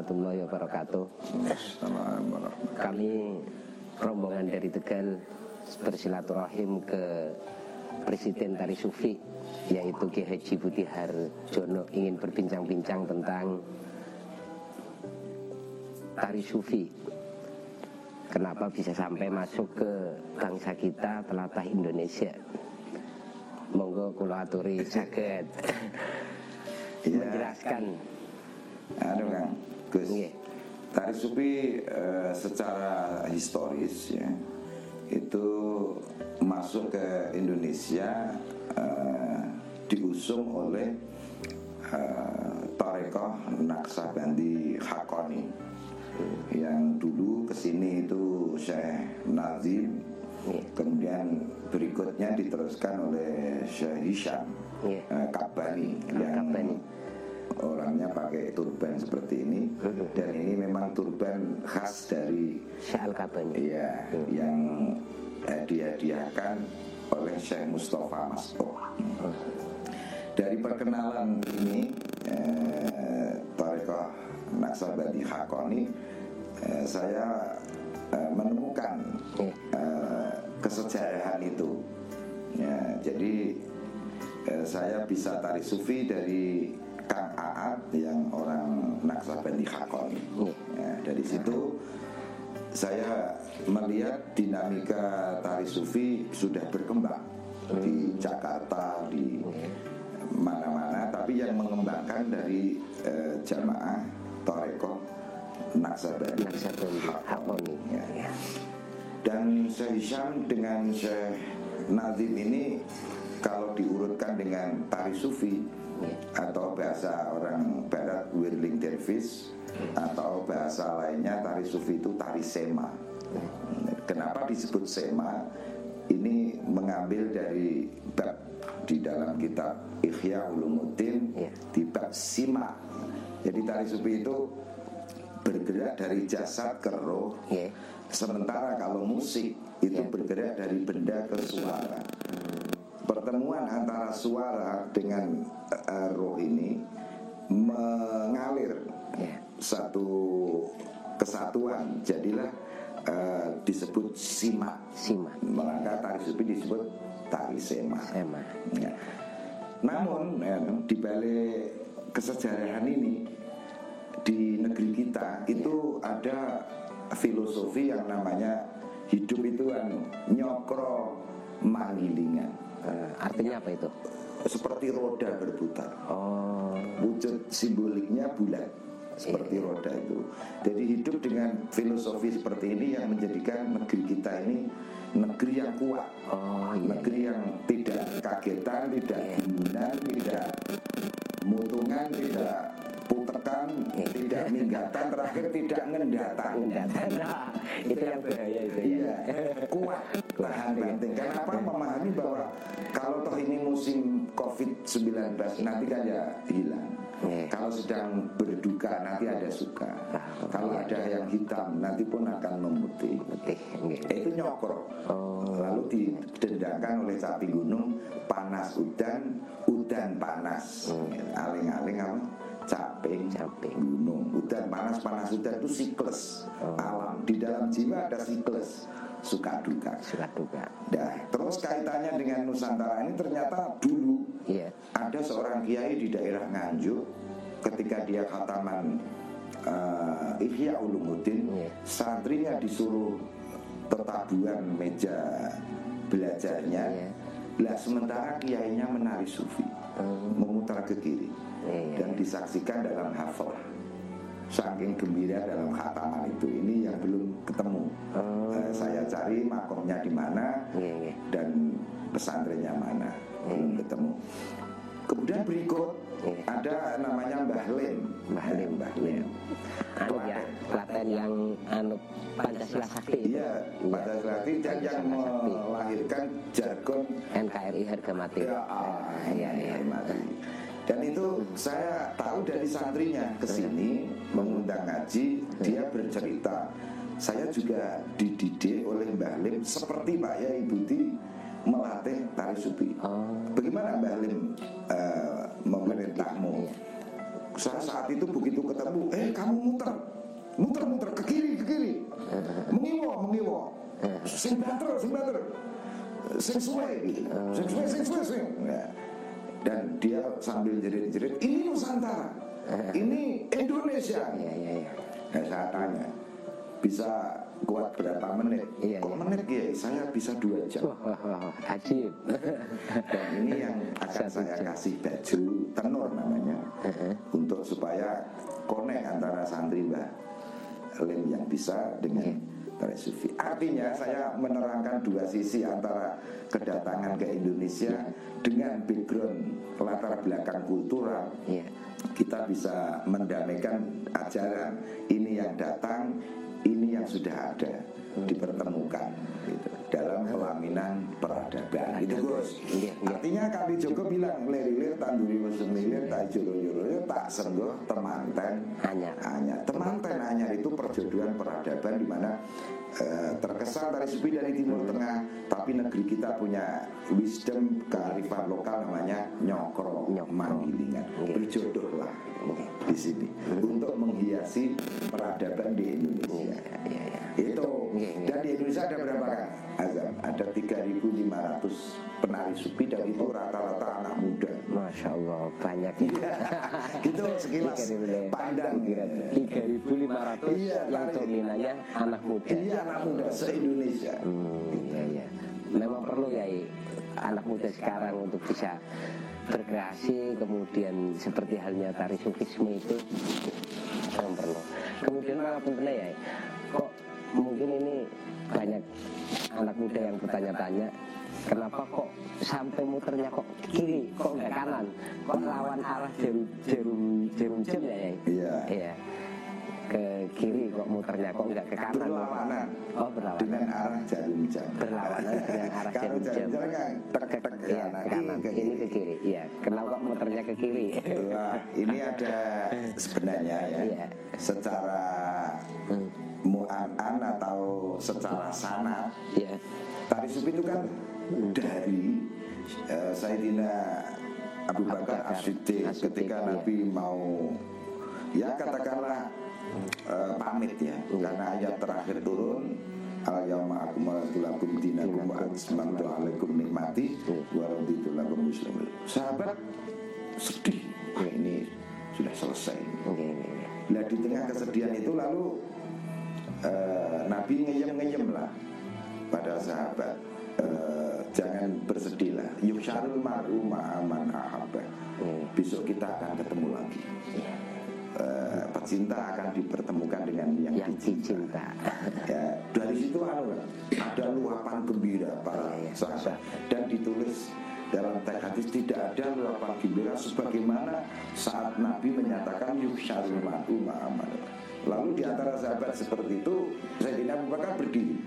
warahmatullahi wabarakatuh. Kami rombongan dari Tegal bersilaturahim ke Presiden Tari Sufi, yaitu Ki Haji Budi Harjono, ingin berbincang-bincang tentang Tari Sufi. Kenapa bisa sampai masuk ke bangsa kita, telatah Indonesia? Monggo kula aturi saged menjelaskan. Aduh Kang Gus, Tari Sufi secara historis ya, itu masuk ke Indonesia diusung oleh Thariqah Naqsabandi Haqqani, yang dulu kesini itu Syekh Nazim, kemudian berikutnya diteruskan oleh Syekh Hisham Kabbani, yang orangnya pakai turban seperti ini, dan ini memang turban khas dari Syekh Kabbani, yang dihadiahkan oleh Syekh Mustafa Mas'ud. Dari perkenalan ini Thariqah Naqsabandi Haqqani, saya menemukan kesejarahan itu ya. Jadi saya bisa Tari Sufi dari Kang Aat yang orang Naqsabandi Haqqani ya. Dari situ saya melihat dinamika Tari Sufi sudah berkembang di Jakarta, di mana-mana, tapi yang mengembangkan dari jamaah Thariqah Naqsabandi Haqqani ya. Dan Syekh Hisham dengan Syekh Nazim ini kalau diurutkan dengan Tari Sufi, atau bahasa orang barat Whirling Dervish, atau bahasa lainnya Tari Sufi itu Tari Sema. Kenapa disebut Sema? Ini mengambil dari bab di dalam kitab Ihya Ulumuddin di bab Sima. Jadi Tari Sufi itu bergerak dari jasad ke roh, sementara kalau musik itu bergerak dari benda ke suara. Pertemuan antara suara dengan roh ini mengalir satu kesatuan, jadilah disebut Sima. Maka Tari Sufi disebut Tari Sema. Ya. Namun di balik kesejarahan ini, di negeri kita itu ada filosofi yang namanya hidup itu nyokro manggilingan. Artinya apa itu? Seperti roda berputar. Wujud simboliknya bulat, seperti roda itu. Jadi hidup dengan filosofi seperti ini yang menjadikan negeri kita ini negeri yang kuat, negeri yang tidak kagetan, tidak gumunan, tidak mutungan, tidak putekan, tidak minggatan, terakhir tidak ngendatan. Nah, itu yang bahaya itu. Iya, kuat, tahan banting. Kenapa? Memahami bahwa kalau toh ini musim COVID-19 nanti kan ya hilang. Kalau sedang berduka nanti ada suka. Kalau ada yang hitam nanti pun akan memutih. Itu nyokro. Lalu didendangkan oleh sapi gunung, panas udan, udan panas. Aling-aling apa? Caping gunung, udan panas udan itu siklus alam. Di dalam jiwa ada siklus suka duka. Nah, terus kaitannya dengan Nusantara ini ternyata dulu ada seorang kiai di daerah Nganjuk, ketika dia khataman Ihya Ulumuddin, santrinya disuruh tetabuhan meja belajarnya. Lah sementara kiainya menari sufi, memutar ke kiri, dan disaksikan dalam hafalah. Saking gembira dalam khataman itu, ini yang belum ketemu. Saya cari makomnya di mana dan pesantrennya mana, belum ketemu. Kemudian berikut ada namanya Mbah Lem. Klaten yang Pancasila Sakti. Iya, Pancasila Sakti, dan yang melahirkan jargon NKRI harga mati. Dan itu saya tahu dari santrinya kesini mengundang ngaji, dia bercerita, saya juga dididik oleh Mbah Lim seperti Pak Yai Budi melatih Tari Sufi. Bagaimana Mbah Lim memerintahmu? Saya saat itu begitu ketemu, kamu muter ke kiri, mengiwo, sing banter, sing suwe gitu, sing suwe. Ya. Dan dia sambil jerit-jerit, ini Nusantara, ini Indonesia. Nah, saya tanya, bisa kuat berapa menit? Kok menit ya? Saya bisa 2 jam. Ajib. Dan ini yang akan saya kasih baju tenor namanya, untuk supaya connect antara santri Mbah Lim yang bisa dengan tari sufi. Artinya saya menerangkan 2 sisi antara kedatangan ke Indonesia dengan background latar belakang kultural. Kita bisa mendamaikan ajaran ini yang datang, ini yang sudah ada, dipertemukan gitu, dalam pelaminan peradaban. Itu Gus. Artinya Kali Joko bilang lerilir tanduri musemilir tak jolo-jolo tak senggoh temanten anyar. Temanten anyar itu perjodohan peradaban di mana terkesan tari sufi dari Timur Tengah, tapi negeri kita punya wisdom kearifan lokal namanya nyokro manggilingan. Berjodohlah di sini untuk menghiasi peradaban di Indonesia. Itu. Dan di Indonesia ada berapa kan? Ada 3.500 penari sufi dan itu rata-rata anak muda. Masya Allah, banyak. Itu sekilas pandang. 3.500 yang dominannya anak muda. Iya, anak muda se-Indonesia. Memang perlu ya anak muda sekarang untuk bisa berkreasi, kemudian seperti halnya tari sufisme itu memang perlu. Kemudian malah benar ya, kok mungkin ini banyak anak muda yang bertanya-tanya, kenapa kok sampai muternya kok kiri, kok nggak kanan, kok lawan arah jarum jam ya? Iya. Ke kiri kok muternya, kok nggak ke kanan? Berlawanan. Berlawanan dengan arah jarum jam. Berlawanan dengan arah jarum jam. Ke kanan. Ini ke kiri. Iya. Kenapa kok muternya ke kiri? Ini ada sebenarnya ya. Secara mu'an atau secara sanad, tari sufi itu kan dari Sayyidina Abu Bakar As-Siddiq ketika Nabi mau katakanlah pamit ya, karena ayat terakhir turun al-yawma akmaltu lakum dinakum wa atmamtu alaikum nikmati wa raditu lakum muslimin. Sahabat sedih, ini sudah selesai. Nah, di tengah kesedihan itu lalu Nabi ngeyem lah pada sahabat, jangan bersedihlah, yusyarul mar'u ma'aman ahabba. Besok kita akan ketemu lagi. Pecinta akan dipertemukan dengan yang dicinta. Dari situ ada luapan gembira para sahabat, dan ditulis dalam teks hadis tidak ada luapan gembira sebagaimana saat Nabi menyatakan yusyarul mar'u ma'aman. Lalu di antara sahabat seperti itu, Sayyidina Abu Bakar berdiri.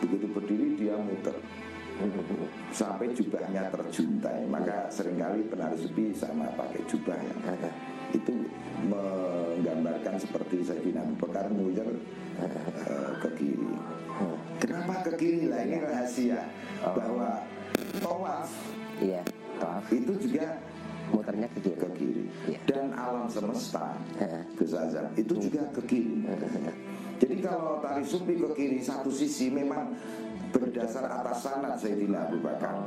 Begitu berdiri dia muter sampai jubahnya terjuntai. Maka seringkali penari sufi sama pakai jubah yang itu menggambarkan seperti Sayyidina Abu Bakar muter ke kiri. Kenapa ke kiri? Lah ini rahasia bahwa tawaf itu juga muternya ke kiri. Dan alam semesta Gus Azam itu juga ke kiri. Jadi kalau tari sufi ke kiri satu sisi memang berdasar atas sanad Sayyidina Abu Bakar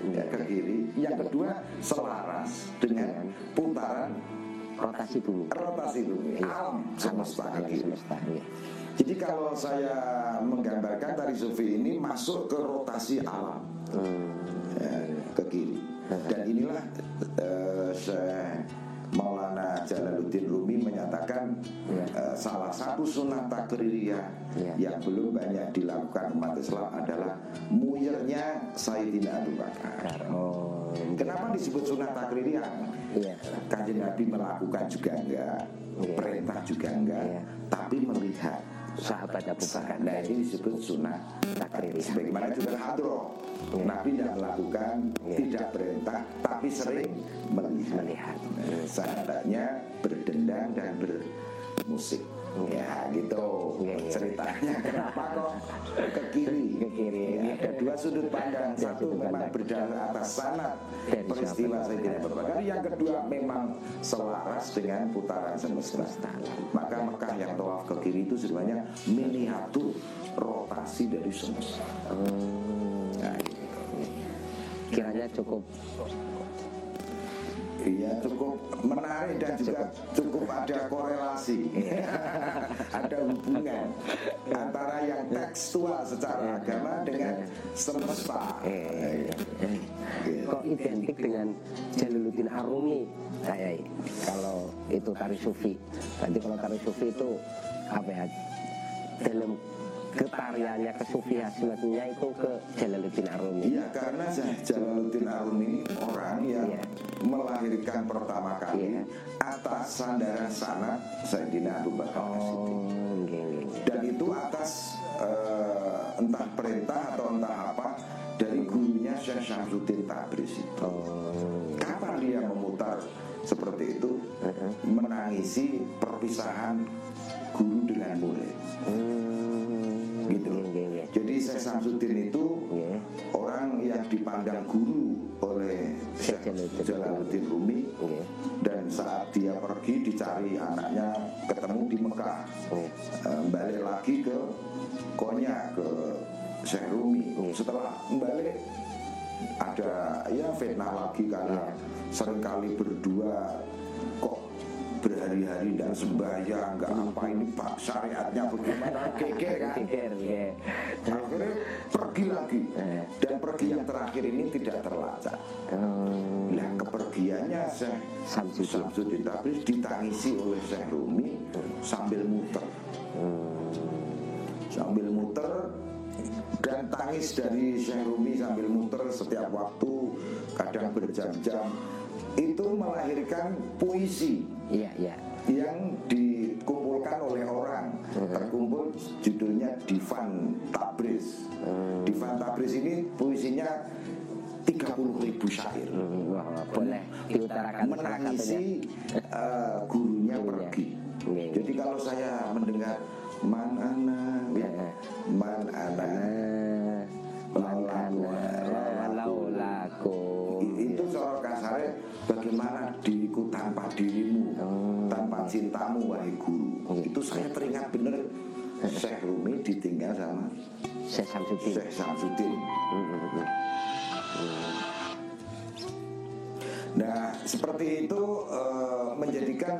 ke kiri. Yang kedua selaras dengan putaran rotasi bumi alam semesta ke kiri. Jadi kalau saya menggambarkan tari sufi ini masuk ke rotasi alam ke kiri. Dan inilah Syekh Maulana Jalaluddin Rumi menyatakan salah satu sunnah takririyah yang belum banyak dilakukan umat Islam adalah muyernya Sayyidina Abu Bakar. Kenapa disebut sunnah takririyah? Kanjeng Nabi melakukan juga enggak, perintah juga enggak, tapi melihat sahabat Abu Bakar. Nah, ini disebut sunnah takririyah. Sebagaimana juga hadroh, Nabi tidak melakukan, tidak perintah, tapi sering melihat. Sahabatnya berdendang dan bermusik. Ya gitu ceritanya. Kenapa kok ke kiri? Ya, ada dua sudut pandang. Satu memang berdasar atas sanad peristiwa Sayyidina Abu Bakar. Yang kedua memang selaras dengan putaran semesta. Maka Mekah yang tawaf ke kiri itu sebenarnya miniatur rotasi dari semesta. Nah, gitu. Kiranya cukup. Iya, cukup menarik dan juga cukup ada korelasi. Ada hubungan antara yang tekstual secara agama dengan semesta. Kok identik dengan Jalaluddin Arumi kayak kalau itu tari sufi. Nanti kalau tari sufi itu apa ya? Dalam ketariannya, kesufiasmenya itu ke Jalaluddin Arumi. Iya, karena Jalaluddin Arumi ini orang yang melahirkan pertama kali atas sandaran sanad Sayyidina Abu Bakar As-Siddiq. Dan itu atas entah perintah atau entah apa dari gurunya Syekh Syamsuddin Tabriz itu. Kapan dia memutar seperti itu? Menangisi perpisahan guru dengan murid. Gitu. Jadi Syekh Syamsuddin itu orang yang dipandang guru oleh Syekh Jalaluddin Rumi. Dan saat dia pergi dicari anaknya, ketemu di Mekah, balik lagi ke Konya, ke Syekh Rumi. Setelah balik ada ya fitnah lagi karena seringkali berdua kok berhari-hari tidak sembahyang, nggak apa ini Pak syariatnya bagaimana, geger kan. Akhirnya pergi lagi, dan pergi yang terakhir ini tidak terlacak. Nah, kepergiannya Syekh Syamsuddin Tabriz ditangisi oleh Syekh Rumi sambil muter, dan tangis dari Syekh Rumi sambil muter setiap waktu, kadang berjam-jam, itu melahirkan puisi yang dikumpulkan oleh orang. Terkumpul judulnya Divan Tabriz. Divan Tabriz ini puisinya 30.000 syair. Boleh diutarakan menangisi gurunya pergi. Jadi kalau saya mendengar man ana laulaku, itu soal kasarnya bagaimana diriku tanpa dirimu, tanpa cintamu wahai guru. Itu saya teringat bener Syekh Rumi ditinggal sama Syekh Syamsuddin. Nah, seperti itu menjadikan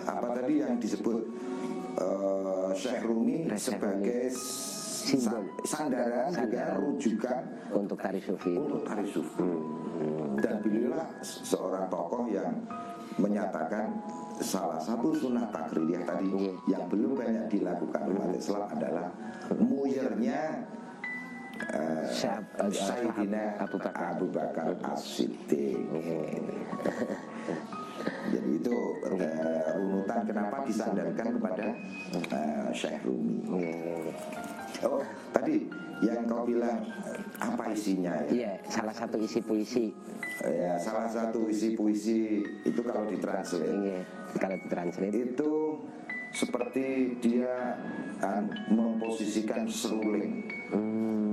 apa tadi yang disebut Syekh Rumi sebagai sandaran juga rujukan untuk tari sufi. Dan beliaulah seorang tokoh yang menyatakan salah satu sunnah takririyah tadi yang belum banyak dilakukan umat Islam adalah muyernya Sayyidina Abu Bakar As-Siddiq. Jadi itu runutan kenapa disandarkan kepada Syekh Rumi. Oh, tadi yang kau bilang apa isinya ya? Iya, salah satu isi puisi. Ya, salah satu isi puisi itu kalau ditranslate. Kalau ditranslate itu seperti dia memposisikan seruling.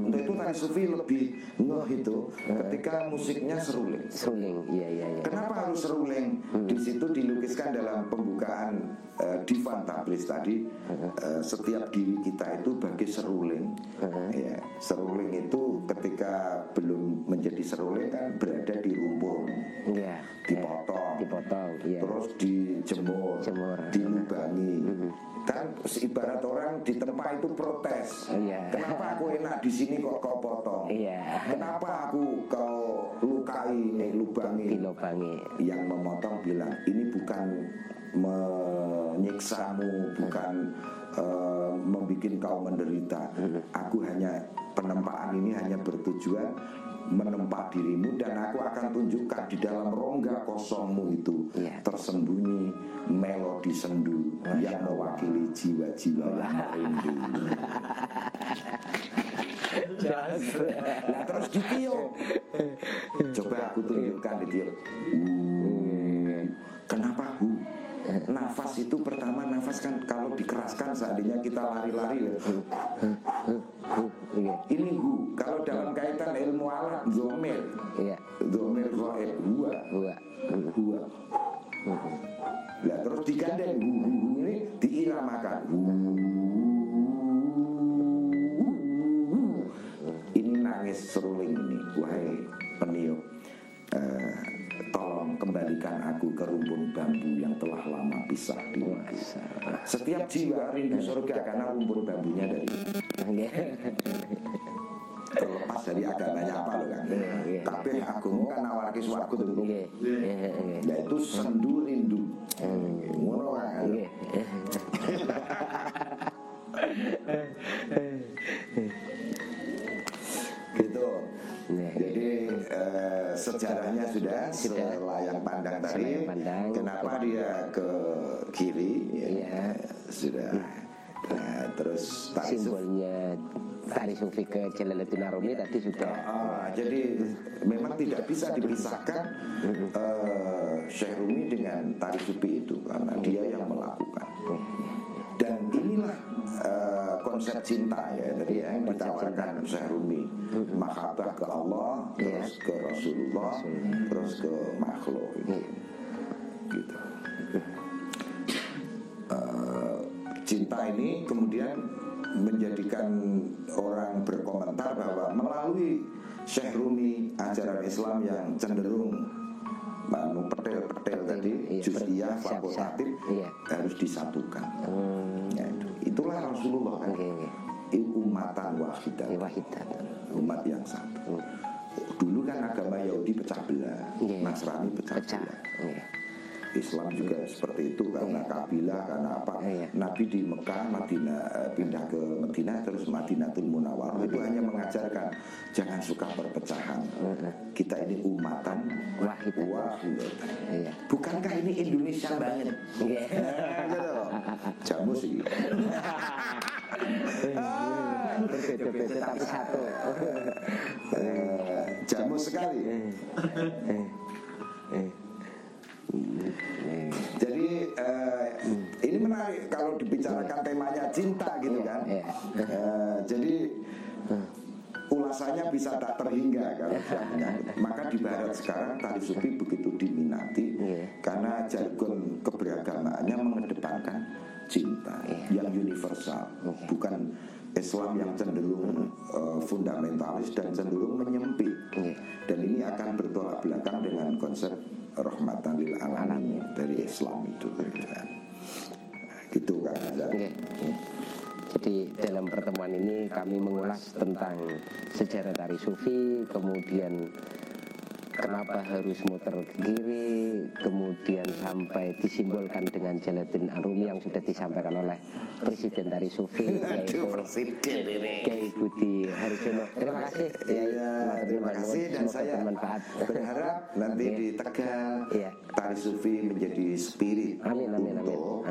Untuk itu tari sufi lebih ngeh itu ketika musiknya seruling. Iya. Kenapa harus seruling? Di situ dilukiskan dalam pembukaan Divan Tabriz tadi, setiap diri kita itu bagai seruling. Ya, seruling itu ketika belum menjadi seruling kan berada di rumpun, dipotong, terus dijemur, dilubangi. Kan ibarat orang di tempat itu protes. Kenapa aku enak di sini kok kau potong? Kenapa aku kau lukai, lubangi? Yang memotong bilang ini bukan menyiksamu, bukan membuat kau menderita. Aku hanya penempaan ini hanya bertujuan menempa dirimu, dan aku akan tunjukkan di dalam rongga kosongmu itu tersembunyi melodi sendu yang mewakili jiwa-jiwa yang merindu. Nah, terus ditiup. Coba aku tunjukkan ditiup. Kenapa Bu? nafas itu pertama, nafas kan kalau dikeraskan seandainya kita lari-lari ya. Ini hu. Kalau dalam kaitan ilmu alat zomir, zomir ghaib huwa. Nah, terus digandeng hu ini diiramakan. Ini nangis seruling ini, wahai peniup, tolong kembalikan aku ke rumpun bambu yang telah lama pisah di masa. Setiap jiwa rindu surga karena rumpun bambunya dari terlepas dari agamanya apa loh kan. Tapi aku kan nawarki suaraku tuh. Yaitu sendu rindu. Ngono kan. Gitu. Jadi sejarahnya sudah selayang pandang tadi. Kenapa dia ke kiri? Sudah. Nah, terus simbolnya tari sufi ke Jalaluddin Arumi tadi sudah. Jadi memang tidak bisa dipisahkan Syekh Rumi dengan tari sufi itu karena dia yang melakukan. Dan inilah konsep cinta ya tadi yang ditawarkan Syekh Rumi, mahabbah ke Allah, terus ke Rasulullah, terus ke makhluk gitu. Cinta ini kemudian menjadikan orang berkomentar bahwa melalui Syekh Rumi ajaran Islam yang cenderung petel-petel tadi, juz'iyah, fakultatif harus disatukan. Itulah Rasulullah kan. Umatan wahidah, umat yang satu. Dulu kan agama Yahudi pecah belah, Nasrani pecah belah. Islam juga seperti itu karena kabilah, karena apa? Nabi di Mekah, Madinah, pindah ke Madinah, terus Madinatul Munawwarah itu hanya mengajarkan jangan suka perpecahan. Kita ini umatan wahidah. Bukankah ini Indonesia banget? Jamu sih. Berbeda-beda tapi satu. Jamu sekali. Jadi ini menarik kalau dibicarakan temanya cinta gitu kan. Jadi ulasannya bisa tak terhingga kalau maka di barat sekarang tari sufi begitu diminati karena jargon keberagamaannya mengedepankan cinta yang universal, bukan Islam yang cenderung fundamentalis dan cenderung menyempit. Dan ini akan bertolak belakang dengan konsep rahmatan lil alamin dari Islam itu. Gitu kan. Jadi dalam pertemuan ini kami mengulas tentang sejarah tari sufi, kemudian kenapa harus muter ke kiri, kemudian sampai disimbolkan dengan Jalaluddin Arumi yang sudah disampaikan oleh Presiden Tari Sufi yaitu Kiai Budi Harjono. Terima kasih. Terima kasih dan saya berharap nanti di Tegal Tari Sufi menjadi spirit untuk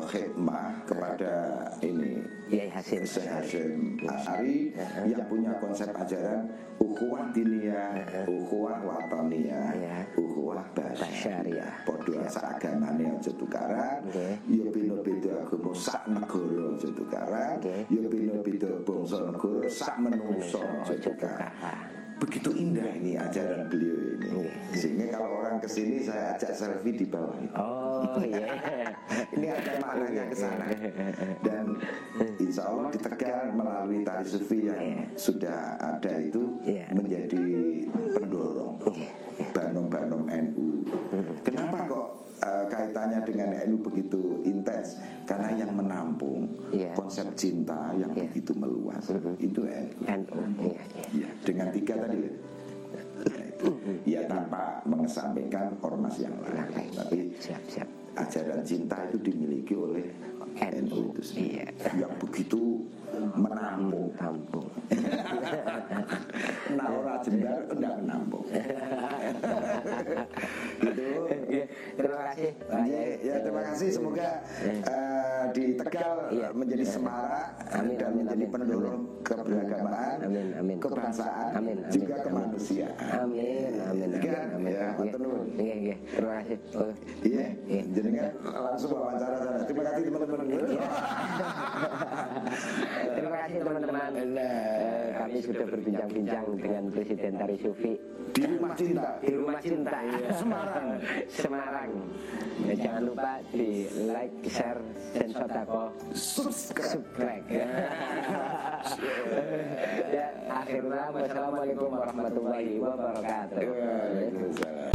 khidmah kepada ini Syekh Hasyim Asy'ari yang punya konsep ajaran ukhuwah diniyah, ukhuwah wataniyah, ukhuwah basyariyah. Padha sagamane aja tukaran, ya beda-beda agama sak negara aja tukaran, ya beda-beda bangsa negara sak menungso aja tukaran. Begitu indah ini ajaran beliau ini. Sehingga kalau orang kesini saya ajak selfie di bawah itu. Ini ada maknanya ke sana. Dan insya Allah di Tegal melalui tari sufi yang sudah ada itu menjadi pendorong Banom-banom NU. Kenapa kok kaitannya dengan NU begitu intens? Karena yang menampung konsep cinta yang begitu meluas itu NU. Dengan tiga tadi ya tanpa mengesampingkan ormas yang lain, tapi ajaran cinta itu dimiliki oleh NU itu sendiri yang begitu menampung. Nah orang Jember tidak menampung. Gitu. Terima kasih. Ya terima kasih. Semoga di Tegal menjadi semarak dan menjadi pendorong keberagamaan, kebangsaan, juga kemanusiaan. Amin. Ya, Terima kasih. Iya, jadi kan langsung wawancara sana. Terima kasih teman-teman. Terima kasih teman-teman. Kami sudah berbincang-bincang dengan Presiden Tari Sufi Di Rumah Cinta. di Rumah Cinta Semarang. Ya, jangan lupa di like, share, dan subscribe. Ya, akhirnya wassalamualaikum warahmatullahi wabarakatuh. Waalaikumsalam.